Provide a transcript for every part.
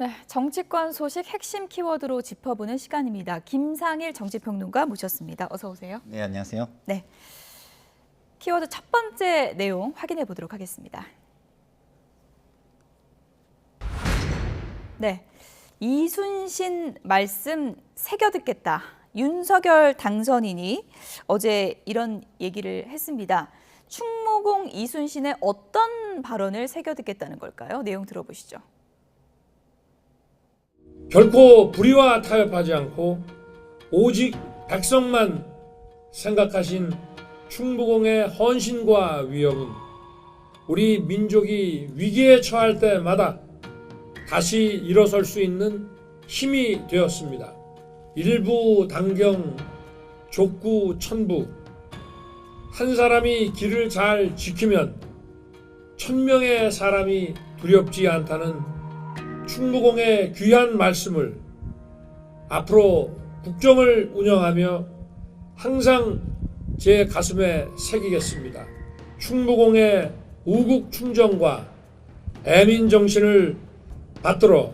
네, 정치권 소식 핵심 키워드로 짚어보는 시간입니다. 김상일 정치평론가 모셨습니다. 어서 오세요. 네, 안녕하세요. 네, 키워드 첫 번째 내용 확인해 보도록 하겠습니다. 네, 이순신 말씀 새겨 듣겠다. 윤석열 당선인이 어제 이런 얘기를 했습니다. 충무공 이순신의 어떤 발언을 새겨 듣겠다는 걸까요? 내용 들어보시죠. 결코 불의와 타협하지 않고 오직 백성만 생각하신 충무공의 헌신과 위엄은 우리 민족이 위기에 처할 때마다 다시 일어설 수 있는 힘이 되었습니다. 일부 당경, 족구, 천부, 한 사람이 길을 잘 지키면 1000명의 사람이 두렵지 않다는 충무공의 귀한 말씀을 앞으로 국정을 운영하며 항상 제 가슴에 새기겠습니다. 충무공의 우국 충정과 애민 정신을 받들어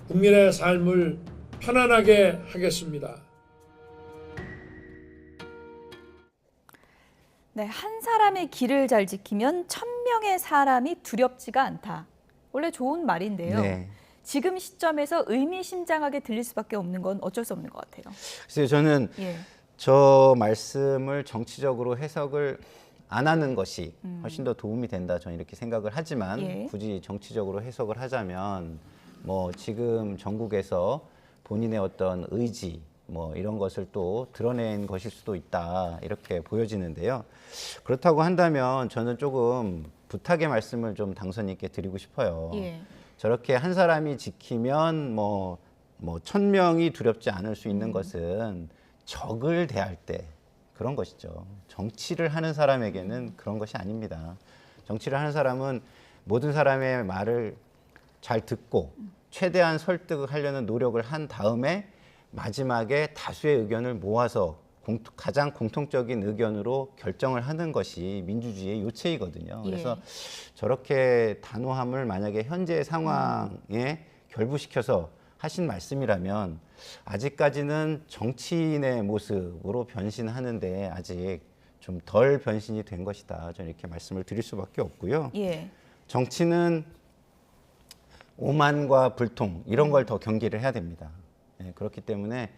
국민의 삶을 편안하게 하겠습니다. 네, 한 사람의 길을 잘 지키면 1000명의 사람이 두렵지가 않다. 원래 좋은 말인데요. 네. 지금 시점에서 의미심장하게 들릴 수밖에 없는 건 어쩔 수 없는 것 같아요. 그래서 저는 저 말씀을 정치적으로 해석을 안 하는 것이 훨씬 더 도움이 된다. 저는 이렇게 생각을 하지만 굳이 정치적으로 해석을 하자면 뭐 지금 전국에서 본인의 어떤 의지 뭐 이런 것을 또 드러낸 것일 수도 있다. 이렇게 보여지는데요. 그렇다고 한다면 저는 조금 부탁의 말씀을 좀 당선인께 드리고 싶어요. 저렇게 한 사람이 지키면 뭐 1000명이 두렵지 않을 수 있는 것은 적을 대할 때 그런 것이죠. 정치를 하는 사람에게는 그런 것이 아닙니다. 정치를 하는 사람은 모든 사람의 말을 잘 듣고 최대한 설득을 하려는 노력을 한 다음에 마지막에 다수의 의견을 모아서 가장 공통적인 의견으로 결정을 하는 것이 민주주의의 요체이거든요. 그래서 저렇게 단호함을 만약에 현재 상황에 결부시켜서 하신 말씀이라면 아직까지는 정치인의 모습으로 변신하는데 아직 좀 덜 변신이 된 것이다. 저는 이렇게 말씀을 드릴 수밖에 없고요. 정치는 오만과 불통 이런 걸 더 경계를 해야 됩니다. 그렇기 때문에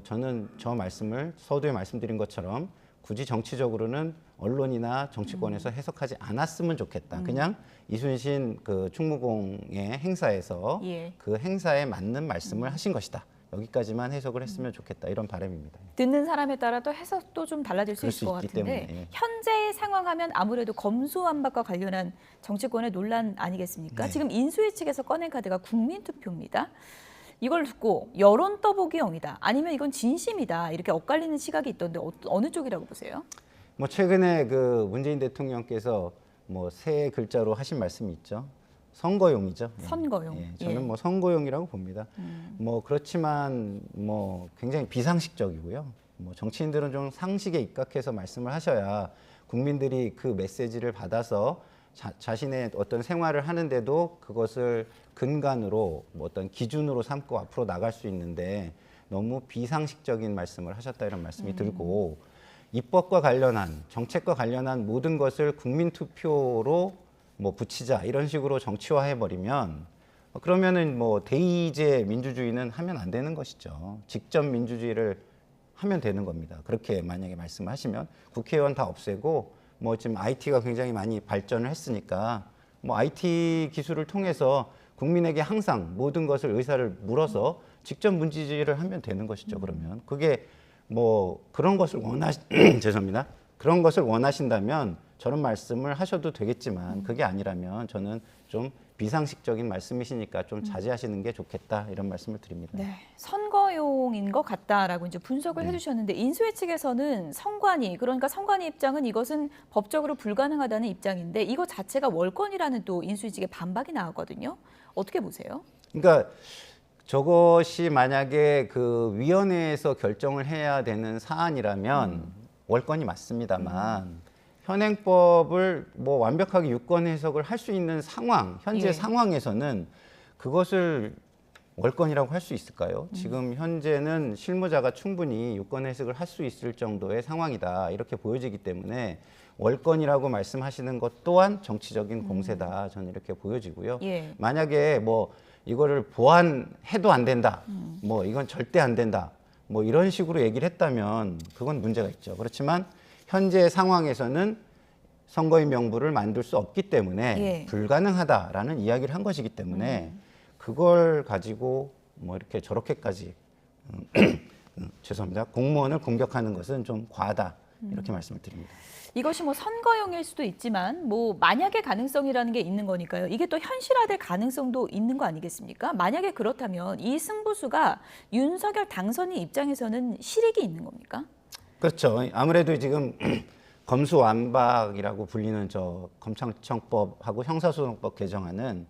저는 저 말씀을 서두에 말씀드린 것처럼 굳이 정치적으로는 언론이나 정치권에서 해석하지 않았으면 좋겠다. 그냥 이순신 그 충무공의 행사에서 그 행사에 맞는 말씀을 하신 것이다. 여기까지만 해석을 했으면 좋겠다. 이런 바람입니다. 듣는 사람에 따라 또 해석도 좀 달라질 수 있을 것 같은데 때문에, 현재의 상황하면 아무래도 검수완박과 관련한 정치권의 논란 아니겠습니까? 지금 인수위 측에서 꺼낸 카드가 국민투표입니다. 이걸 듣고 여론 떠보기용이다. 아니면 이건 진심이다. 이렇게 엇갈리는 시각이 있던데 어느 쪽이라고 보세요? 뭐 최근에 그 문재인 대통령께서 뭐 세 글자로 하신 말씀이 있죠. 선거용이죠. 선거용. 저는 뭐 선거용이라고 봅니다. 뭐 그렇지만 뭐 굉장히 비상식적이고요. 뭐 정치인들은 좀 상식에 입각해서 말씀을 하셔야 국민들이 그 메시지를 받아서 자신의 어떤 생활을 하는데도 그것을 근간으로 뭐 어떤 기준으로 삼고 앞으로 나갈 수 있는데 너무 비상식적인 말씀을 하셨다 이런 말씀이 들고 입법과 관련한 정책과 관련한 모든 것을 국민투표로 뭐 붙이자 이런 식으로 정치화해 버리면 그러면은 뭐 대의제 민주주의는 하면 안 되는 것이죠. 직접 민주주의를 하면 되는 겁니다. 그렇게 만약에 말씀을 하시면 국회의원 다 없애고 뭐 지금 IT가 굉장히 많이 발전을 했으니까 뭐 IT 기술을 통해서 국민에게 항상 모든 것을 의사를 물어서 직접 민주주의를 하면 되는 것이죠. 그러면 그게 뭐 그런 것을 죄송합니다. 그런 것을 원하신다면 저런 말씀을 하셔도 되겠지만 그게 아니라면 저는 좀 비상식적인 말씀이시니까 좀 자제하시는 게 좋겠다 이런 말씀을 드립니다. 네, 선거용인 것 같다라고 이제 분석을 해주셨는데 인수위 측에서는 선관위 그러니까 선관위 입장은 이것은 법적으로 불가능하다는 입장인데 이거 자체가 월권이라는 또 인수위 측의 반박이 나왔거든요. 어떻게 보세요? 그러니까 저것이 만약에 그 위원회에서 결정을 해야 되는 사안이라면 월권이 맞습니다만 현행법을 뭐 완벽하게 유권 해석을 할 수 있는 상황, 현재 상황에서는 그것을 월권이라고 할 수 있을까요? 지금 현재는 실무자가 충분히 유권 해석을 할 수 있을 정도의 상황이다 이렇게 보여지기 때문에 월권이라고 말씀하시는 것 또한 정치적인 공세다 저는 이렇게 보여지고요. 예. 만약에 뭐 이거를 보완해도 안 된다, 뭐 이건 절대 안 된다, 뭐 이런 식으로 얘기를 했다면 그건 문제가 있죠. 그렇지만 현재 상황에서는 선거인 명부를 만들 수 없기 때문에 예. 불가능하다라는 이야기를 한 것이기 때문에 그걸 가지고 뭐 이렇게 저렇게까지 죄송합니다. 공무원을 공격하는 것은 좀 과하다 이렇게 말씀을 드립니다. 이것이 뭐 선거용일 수도 있지만 뭐 만약의 가능성이라는 게 있는 거니까요. 이게 또 현실화될 가능성도 있는 거 아니겠습니까? 만약에 그렇다면 이 승부수가 윤석열 당선인 입장에서는 실익이 있는 겁니까? 그렇죠. 아무래도 지금 검수완박이라고 불리는 저 검찰청법하고 형사소송법 개정안은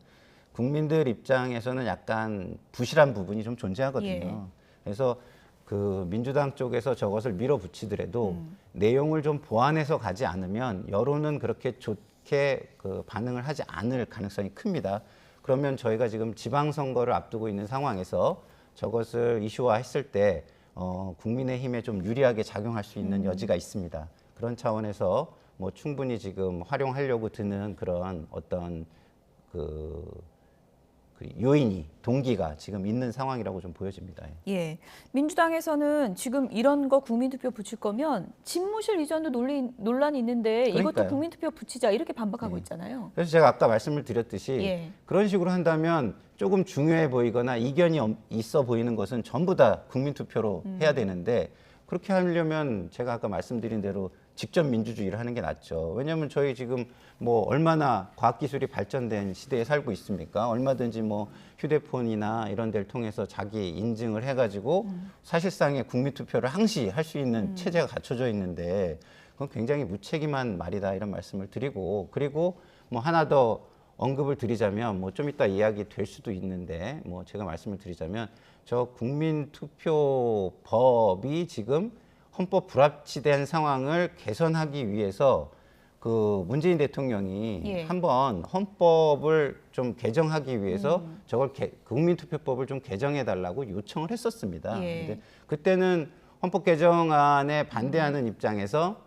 국민들 입장에서는 약간 부실한 부분이 좀 존재하거든요. 예. 그래서 그 민주당 쪽에서 저것을 밀어붙이더라도 내용을 좀 보완해서 가지 않으면 여론은 그렇게 좋게 그 반응을 하지 않을 가능성이 큽니다. 그러면 저희가 지금 지방선거를 앞두고 있는 상황에서 저것을 이슈화했을 때 국민의힘에 좀 유리하게 작용할 수 있는 여지가 있습니다. 그런 차원에서 뭐 충분히 지금 활용하려고 드는 그런 어떤 그 요인이 동기가 지금 있는 상황이라고 좀 보여집니다. 예, 민주당에서는 지금 이런 거 국민투표 붙일 거면 집무실 이전도 논란이 있는데 이것도 그러니까요. 국민투표 붙이자 이렇게 반박하고 예. 있잖아요. 그래서 제가 아까 말씀을 드렸듯이 예. 그런 식으로 한다면 조금 중요해 보이거나 이견이 있어 보이는 것은 전부 다 국민투표로 해야 되는데 그렇게 하려면 제가 아까 말씀드린 대로 직접 민주주의를 하는 게 낫죠. 왜냐하면 저희 지금 뭐 얼마나 과학기술이 발전된 시대에 살고 있습니까? 얼마든지 뭐 휴대폰이나 이런 데를 통해서 자기 인증을 해가지고 사실상의 국민투표를 항시 할 수 있는 체제가 갖춰져 있는데 그건 굉장히 무책임한 말이다 이런 말씀을 드리고 그리고 뭐 하나 더 언급을 드리자면 뭐 좀 이따 이야기 될 수도 있는데 뭐 제가 말씀을 드리자면 저 국민투표법이 지금 헌법 불합치된 상황을 개선하기 위해서 그 문재인 대통령이 예. 한번 헌법을 좀 개정하기 위해서 저걸 국민투표법을 좀 개정해 달라고 요청을 했었습니다. 예. 근데 그때는 헌법 개정안에 반대하는 입장에서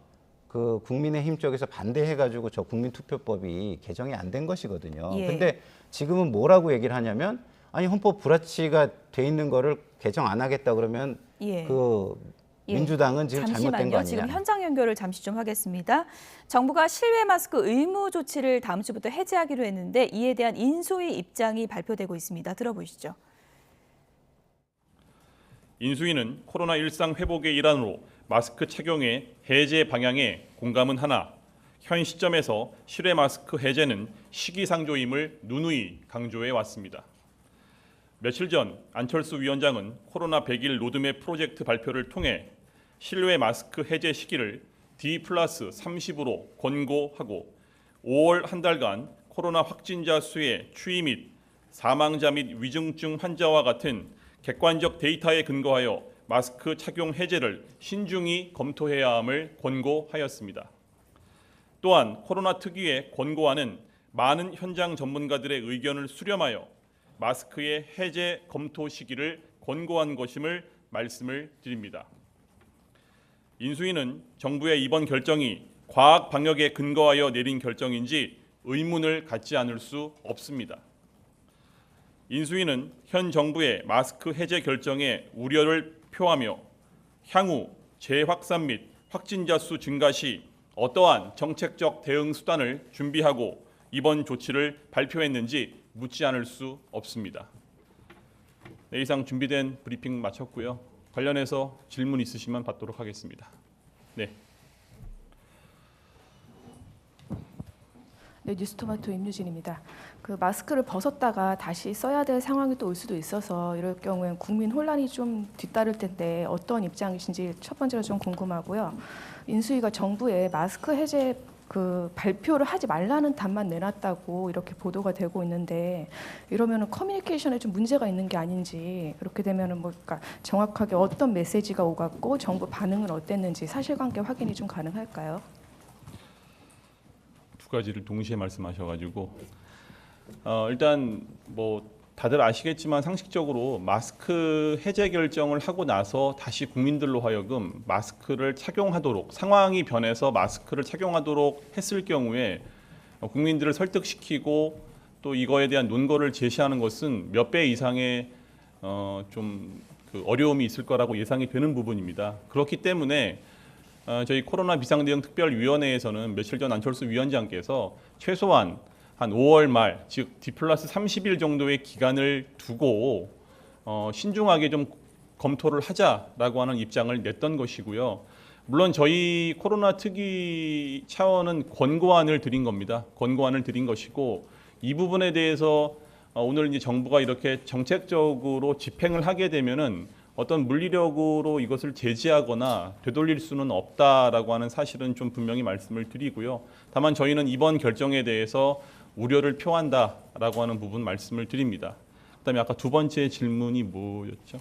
그 국민의힘 쪽에서 반대해가지고 저 국민투표법이 개정이 안 된 것이거든요. 예. 근데 지금은 뭐라고 얘기를 하냐면 아니 헌법 불합치가 돼 있는 거를 개정 안 하겠다 그러면 예. 그 예. 민주당은 지금 잘못된 거 잠시만요. 아니냐. 지금 현장 연결을 잠시 좀 하겠습니다. 정부가 실외 마스크 의무 조치를 다음 주부터 해제하기로 했는데 이에 대한 인수위 입장이 발표되고 있습니다. 들어보시죠. 인수위는 코로나 일상 회복의 일환으로 마스크 착용의 해제 방향에 공감은 하나 현 시점에서 실외 마스크 해제는 시기상조임을 누누이 강조해 왔습니다. 며칠 전 안철수 위원장은 코로나 100일 로드맵 프로젝트 발표를 통해 실외 마스크 해제 시기를 D+30으로 권고하고 5월 한 달간 코로나 확진자 수의 추이 및 사망자 및 위중증 환자와 같은 객관적 데이터에 근거하여 마스크 착용 해제를 신중히 검토해야 함을 권고하였습니다. 또한 코로나 특유의 권고안은 많은 현장 전문가들의 의견을 수렴하여 마스크의 해제 검토 시기를 권고한 것임을 말씀을 드립니다. 인수위는 정부의 이번 결정이 과학 방역에 근거하여 내린 결정인지 의문을 갖지 않을 수 없습니다. 인수위는 현 정부의 마스크 해제 결정에 우려를 표하며 향후 재확산 및 확진자 수 증가 시 어떠한 정책적 대응 수단을 준비하고 이번 조치를 발표했는지 묻지 않을 수 없습니다. 네, 이상 준비된 브리핑 마쳤고요. 관련해서 질문 있으시면 받도록 하겠습니다. 네. 네, 뉴스토마토 임유진입니다. 그 마스크를 벗었다가 다시 써야 될 상황이 또 올 수도 있어서 이럴 경우엔 국민 혼란이 좀 뒤따를 텐데 어떤 입장이신지 첫 번째로 좀 궁금하고요. 인수위가 정부에 마스크 해제 그 발표를 하지 말라는 답만 내놨다고 이렇게 보도가 되고 있는데 이러면은 커뮤니케이션에 좀 문제가 있는 게 아닌지 그렇게 되면은 뭐 그러니까 정확하게 어떤 메시지가 오갔고 정부 반응은 어땠는지 사실관계 확인이 좀 가능할까요? 두 가지를 동시에 말씀하셔가지고 일단 뭐 다들 아시겠지만 상식적으로 마스크 해제 결정을 하고 나서 다시 국민들로 하여금 마스크를 착용하도록, 상황이 변해서 마스크를 착용하도록 했을 경우에 국민들을 설득시키고 또 이거에 대한 논거를 제시하는 것은 몇 배 이상의 그 어려움이 있을 거라고 예상이 되는 부분입니다. 그렇기 때문에 저희 코로나 비상대응 특별위원회에서는 며칠 전 안철수 위원장께서 최소한 한 5월 말, 즉 D+30일 정도의 기간을 두고 신중하게 좀 검토를 하자라고 하는 입장을 냈던 것이고요. 물론 저희 코로나 특위 차원은 권고안을 드린 겁니다. 권고안을 드린 것이고 이 부분에 대해서 오늘 이제 정부가 이렇게 정책적으로 집행을 하게 되면은 어떤 물리력으로 이것을 제지하거나 되돌릴 수는 없다라고 하는 사실은 좀 분명히 말씀을 드리고요. 다만 저희는 이번 결정에 대해서 우려를 표한다라고 하는 부분 말씀을 드립니다. 그다음에 아까 두 번째 질문이 뭐였죠?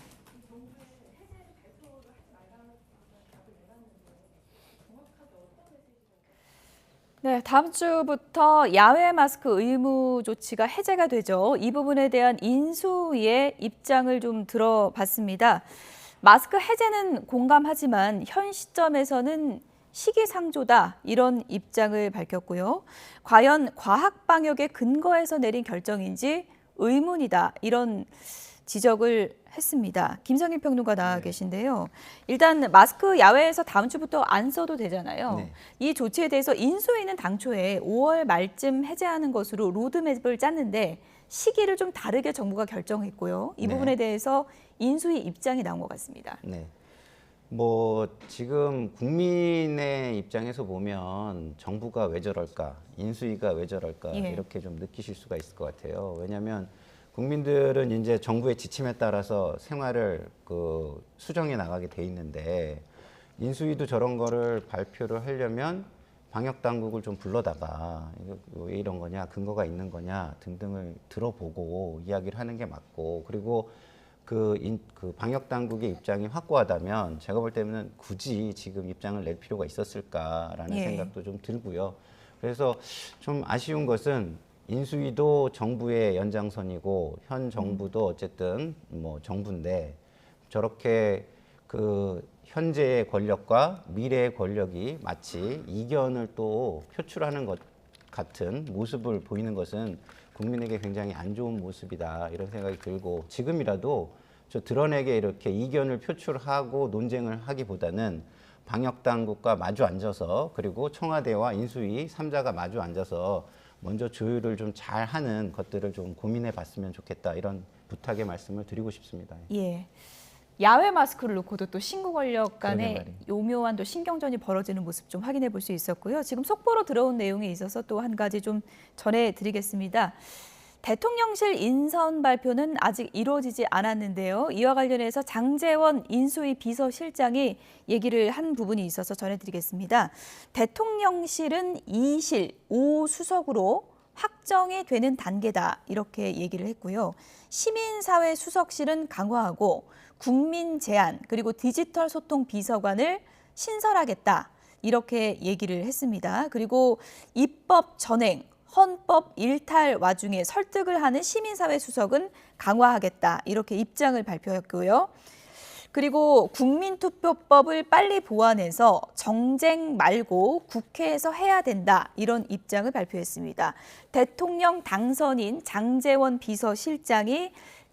네, 다음 주부터 야외 마스크 의무 조치가 해제가 되죠. 이 부분에 대한 인수위의 입장을 좀 들어봤습니다. 마스크 해제는 공감하지만 현 시점에서는 시기상조다 이런 입장을 밝혔고요. 과연 과학 방역의 근거에서 내린 결정인지 의문이다 이런 지적을 했습니다. 김성일 평론가 나와 계신데요. 일단 마스크 야외에서 다음 주부터 안 써도 되잖아요. 네. 이 조치에 대해서 인수위는 당초에 5월 말쯤 해제하는 것으로 로드맵을 짰는데 시기를 좀 다르게 정부가 결정했고요. 이 네. 부분에 대해서 인수위 입장이 나온 것 같습니다. 네. 뭐 지금 국민의 입장에서 보면 정부가 왜 저럴까, 인수위가 왜 저럴까 예. 이렇게 좀 느끼실 수가 있을 것 같아요. 왜냐하면 국민들은 이제 정부의 지침에 따라서 생활을 수정해 나가게 돼 있는데 인수위도 저런 거를 발표를 하려면 방역 당국을 좀 불러다가 이거 왜 이런 거냐, 근거가 있는 거냐 등등을 들어보고 이야기를 하는 게 맞고, 그리고 그 방역 당국의 입장이 확고하다면 제가 볼 때는 굳이 지금 입장을 낼 필요가 있었을까라는 예. 생각도 좀 들고요. 그래서 좀 아쉬운 것은 인수위도 정부의 연장선이고 현 정부도 어쨌든 뭐 정부인데 저렇게 그 현재의 권력과 미래의 권력이 마치 이견을 또 표출하는 것 같은 모습을 보이는 것은 국민에게 굉장히 안 좋은 모습이다 이런 생각이 들고, 지금이라도 저 드러내게 이렇게 이견을 표출하고 논쟁을 하기보다는 방역 당국과 마주 앉아서, 그리고 청와대와 인수위 3자가 마주 앉아서 먼저 조율을 좀 잘 하는 것들을 좀 고민해 봤으면 좋겠다 이런 부탁의 말씀을 드리고 싶습니다. 예. 야외 마스크를 놓고도 또 신구 권력 간의 그러게 말이에요. 요묘한 또 신경전이 벌어지는 모습 좀 확인해 볼 수 있었고요. 지금 속보로 들어온 내용에 있어서 또 한 가지 좀 전해드리겠습니다. 대통령실 인선 발표는 아직 이루어지지 않았는데요. 이와 관련해서 장제원 인수위 비서실장이 얘기를 한 부분이 있어서 전해드리겠습니다. 대통령실은 2실 5수석으로 확정이 되는 단계다 이렇게 얘기를 했고요. 시민사회 수석실은 강화하고 국민 제안 그리고 디지털 소통 비서관을 신설하겠다 이렇게 얘기를 했습니다. 그리고 입법 전행 헌법 일탈 와중에 설득을 하는 시민사회 수석은 강화하겠다 이렇게 입장을 발표했고요. 그리고 국민투표법을 빨리 보완해서 정쟁 말고 국회에서 해야 된다 이런 입장을 발표했습니다. 대통령 당선인 장제원 비서실장이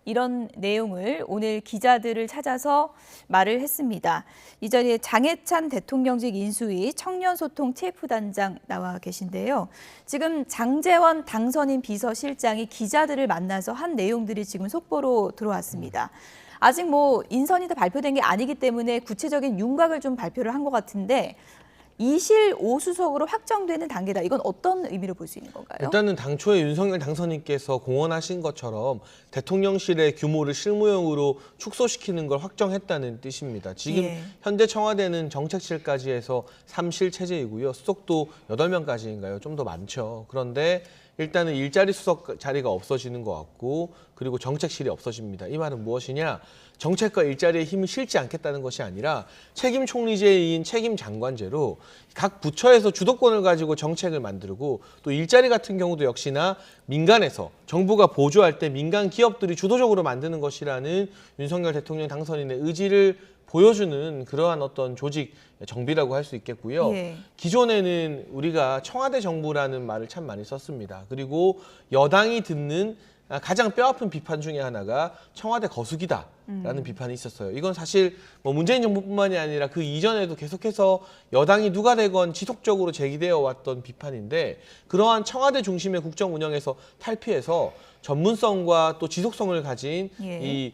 이런 내용을 오늘 기자들을 찾아서 말을 했습니다. 이전에 장해찬 대통령직 인수위 청년소통 TF단장 나와 계신데요. 지금 장제원 당선인 비서실장이 기자들을 만나서 한 내용들이 지금 속보로 들어왔습니다. 아직 뭐 인선이 다 발표된 게 아니기 때문에 구체적인 윤곽을 좀 발표를 한 것 같은데 2실 5수석으로 확정되는 단계다. 이건 어떤 의미로 볼 수 있는 건가요? 일단은 당초에 윤석열 당선인께서 공언하신 것처럼 대통령실의 규모를 실무용으로 축소시키는 걸 확정했다는 뜻입니다. 지금 예. 현재 청와대는 정책실까지 해서 3실 체제이고요. 수석도 8명까지인가요? 좀 더 많죠. 그런데 일단은 일자리 수석 자리가 없어지는 것 같고 그리고 정책실이 없어집니다. 이 말은 무엇이냐? 정책과 일자리에 힘이 실지 않겠다는 것이 아니라 책임 총리제인 책임 장관제로 각 부처에서 주도권을 가지고 정책을 만들고 또 일자리 같은 경우도 역시나 민간에서 정부가 보조할 때 민간 기업들이 주도적으로 만드는 것이라는 윤석열 대통령 당선인의 의지를 보여주는 그러한 어떤 조직 정비라고 할 수 있겠고요. 예. 기존에는 우리가 청와대 정부라는 말을 참 많이 썼습니다. 그리고 여당이 듣는 가장 뼈아픈 비판 중에 하나가 청와대 거수기다라는 비판이 있었어요. 이건 사실 뭐 문재인 정부뿐만이 아니라 그 이전에도 계속해서 여당이 누가 되건 지속적으로 제기되어 왔던 비판인데 그러한 청와대 중심의 국정 운영에서 탈피해서 전문성과 또 지속성을 가진 예. 이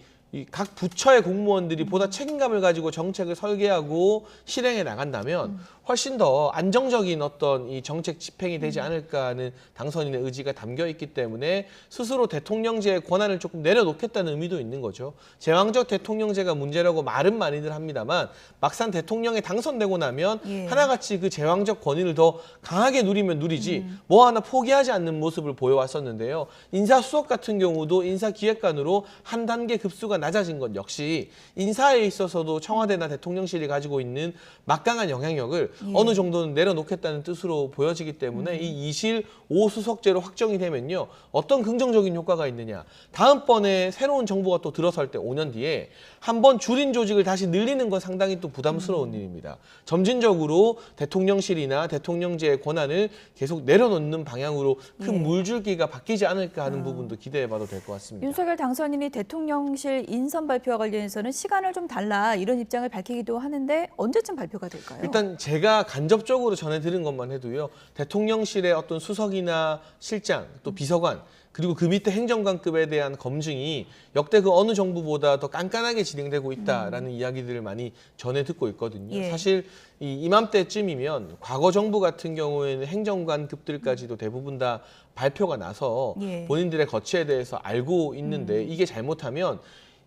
각 부처의 공무원들이 보다 책임감을 가지고 정책을 설계하고 실행해 나간다면 훨씬 더 안정적인 어떤 이 정책 집행이 되지 않을까 하는 당선인의 의지가 담겨 있기 때문에 스스로 대통령제의 권한을 조금 내려놓겠다는 의미도 있는 거죠. 제왕적 대통령제가 문제라고 말은 많이들 합니다만 막상 대통령에 당선되고 나면 예. 하나같이 그 제왕적 권위를 더 강하게 누리면 누리지 뭐 하나 포기하지 않는 모습을 보여왔었는데요. 인사수석 같은 경우도 인사기획관으로 한 단계 급수가 낮아진 것 역시 인사에 있어서도 청와대나 대통령실이 가지고 있는 막강한 영향력을 예. 어느 정도는 내려놓겠다는 뜻으로 보여지기 때문에 이 2실 5수석제로 확정이 되면요. 어떤 긍정적인 효과가 있느냐. 다음번에 새로운 정부가 또 들어설 때 5년 뒤에 한번 줄인 조직을 다시 늘리는 건 상당히 또 부담스러운 일입니다. 점진적으로 대통령실이나 대통령제의 권한을 계속 내려놓는 방향으로 큰 예. 물줄기가 바뀌지 않을까 하는 부분도 기대해봐도 될 것 같습니다. 윤석열 당선인이 대통령실 인선 발표와 관련해서는 시간을 좀 달라 이런 입장을 밝히기도 하는데 언제쯤 발표가 될까요? 일단 제가 간접적으로 전해드린 것만 해도요. 대통령실의 어떤 수석이나 실장 또 비서관 그리고 그 밑에 행정관급에 대한 검증이 역대 그 어느 정부보다 더 깐깐하게 진행되고 있다라는 이야기들을 많이 전해 듣고 있거든요. 예. 사실 이맘때쯤이면 과거 정부 같은 경우에는 행정관급들까지도 대부분 다 발표가 나서 예. 본인들의 거취에 대해서 알고 있는데 이게 잘못하면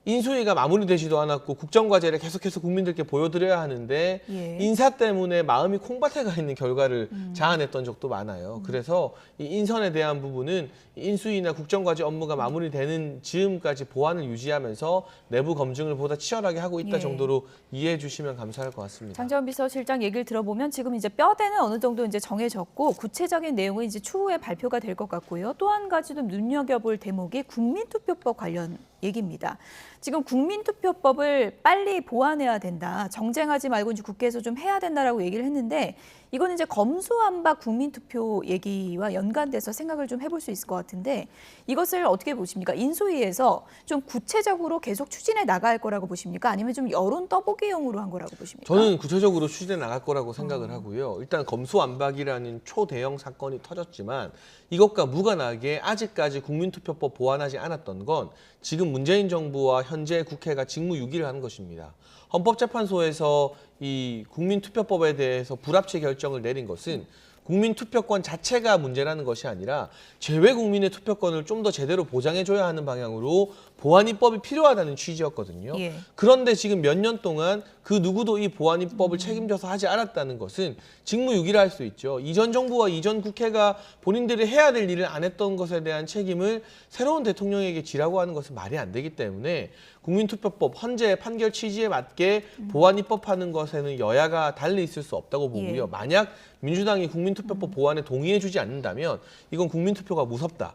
인수위가 마무리되지도 않았고 국정과제를 계속해서 국민들께 보여드려야 하는데 예. 인사 때문에 마음이 콩밭에 가 있는 결과를 자아냈던 적도 많아요. 그래서 이 인선에 대한 부분은 인수위나 국정과제 업무가 마무리되는 즈음까지 보완을 유지하면서 내부 검증을 보다 치열하게 하고 있다 예. 정도로 이해해 주시면 감사할 것 같습니다. 장재원 비서실장 얘기를 들어보면 지금 이제 뼈대는 어느 정도 이제 정해졌고 구체적인 내용은 이제 추후에 발표가 될 것 같고요. 또 한 가지도 눈여겨볼 대목이 국민투표법 관련 얘기입니다. 지금 국민투표법을 빨리 보완해야 된다. 정쟁하지 말고 이제 국회에서 좀 해야 된다라고 얘기를 했는데 이거는 이제 검수완박 국민투표 얘기와 연관돼서 생각을 좀 해볼 수 있을 것 같은데 이것을 어떻게 보십니까? 인수위에서 좀 구체적으로 계속 추진해 나갈 거라고 보십니까? 아니면 좀 여론 떠보기용으로 한 거라고 보십니까? 저는 구체적으로 추진해 나갈 거라고 생각을 하고요. 일단 검수완박이라는 초대형 사건이 터졌지만 이것과 무관하게 아직까지 국민투표법 보완하지 않았던 건 지금 문재인 정부와 현재 국회가 직무유기를 하는 것입니다. 헌법재판소에서 이 국민투표법에 대해서 불합치 결정을 내린 것은 국민투표권 자체가 문제라는 것이 아니라 재외 국민의 투표권을 좀 더 제대로 보장해줘야 하는 방향으로 보완 입법이 필요하다는 취지였거든요. 예. 그런데 지금 몇 년 동안 그 누구도 이 보완 입법을 책임져서 하지 않았다는 것은 직무유기를 할 수 있죠. 이전 정부와 이전 국회가 본인들이 해야 될 일을 안 했던 것에 대한 책임을 새로운 대통령에게 지라고 하는 것은 말이 안 되기 때문에 국민투표법 헌재 판결 취지에 맞게 보완 입법하는 것에는 여야가 달리 있을 수 없다고 보고요. 예. 만약 민주당이 국민투표법 보완에 동의해주지 않는다면 이건 국민투표가 무섭다.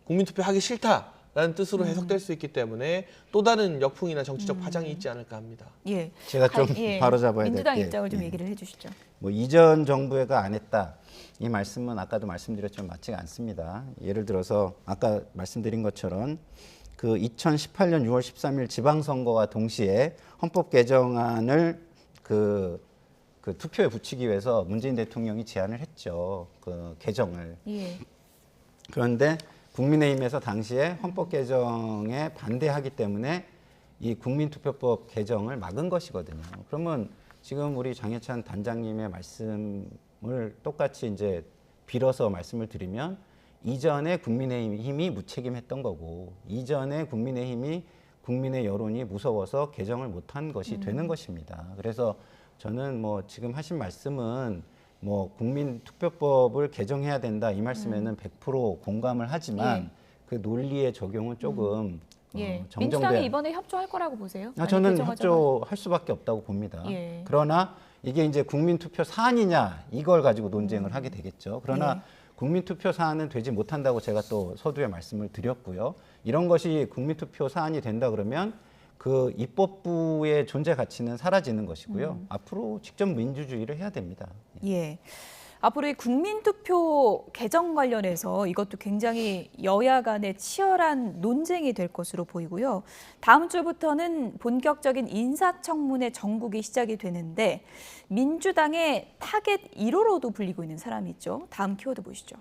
국민투표 하기 싫다라는 뜻으로 해석될 수 있기 때문에 또 다른 역풍이나 정치적 파장이 있지 않을까 합니다. 예. 제가 좀 바로 잡아야 될 민주당 게, 입장을 좀 예. 얘기를 해주시죠. 뭐 이전 정부가 안 했다. 이 말씀은 아까도 말씀드렸지만 맞지가 않습니다. 예를 들어서 아까 말씀드린 것처럼 그 2018년 6월 13일 지방선거와 동시에 헌법 개정안을 그 투표에 붙이기 위해서 문재인 대통령이 제안을 했죠. 그 개정을. 예. 그런데 국민의힘에서 당시에 헌법 개정에 반대하기 때문에 이 국민투표법 개정을 막은 것이거든요. 그러면 지금 우리 장해찬 단장님의 말씀을 똑같이 이제 빌어서 말씀을 드리면 이전에 국민의힘이 무책임했던 거고 이전에 국민의힘이 국민의 여론이 무서워서 개정을 못한 것이 되는 것입니다. 그래서 저는 뭐 지금 하신 말씀은 뭐 국민투표법을 개정해야 된다 이 말씀에는 100% 공감을 하지만 예. 그 논리의 적용은 조금 예. 정정돼야- 민주당이 이번에 협조할 거라고 보세요? 아니, 저는 결정하자마자. 협조할 수밖에 없다고 봅니다. 예. 그러나 이게 이제 국민투표 사안이냐 이걸 가지고 논쟁을 하게 되겠죠. 그러나 예. 국민투표 사안은 되지 못한다고 제가 또 서두에 말씀을 드렸고요. 이런 것이 국민투표 사안이 된다 그러면 그 입법부의 존재 가치는 사라지는 것이고요. 앞으로 직접 민주주의를 해야 됩니다. 예. 앞으로 이 국민투표 개정 관련해서 이것도 굉장히 여야 간의 치열한 논쟁이 될 것으로 보이고요. 다음 주부터는 본격적인 인사청문회 정국이 시작이 되는데 민주당의 타겟 1호로도 불리고 있는 사람이 있죠. 다음 키워드 보시죠.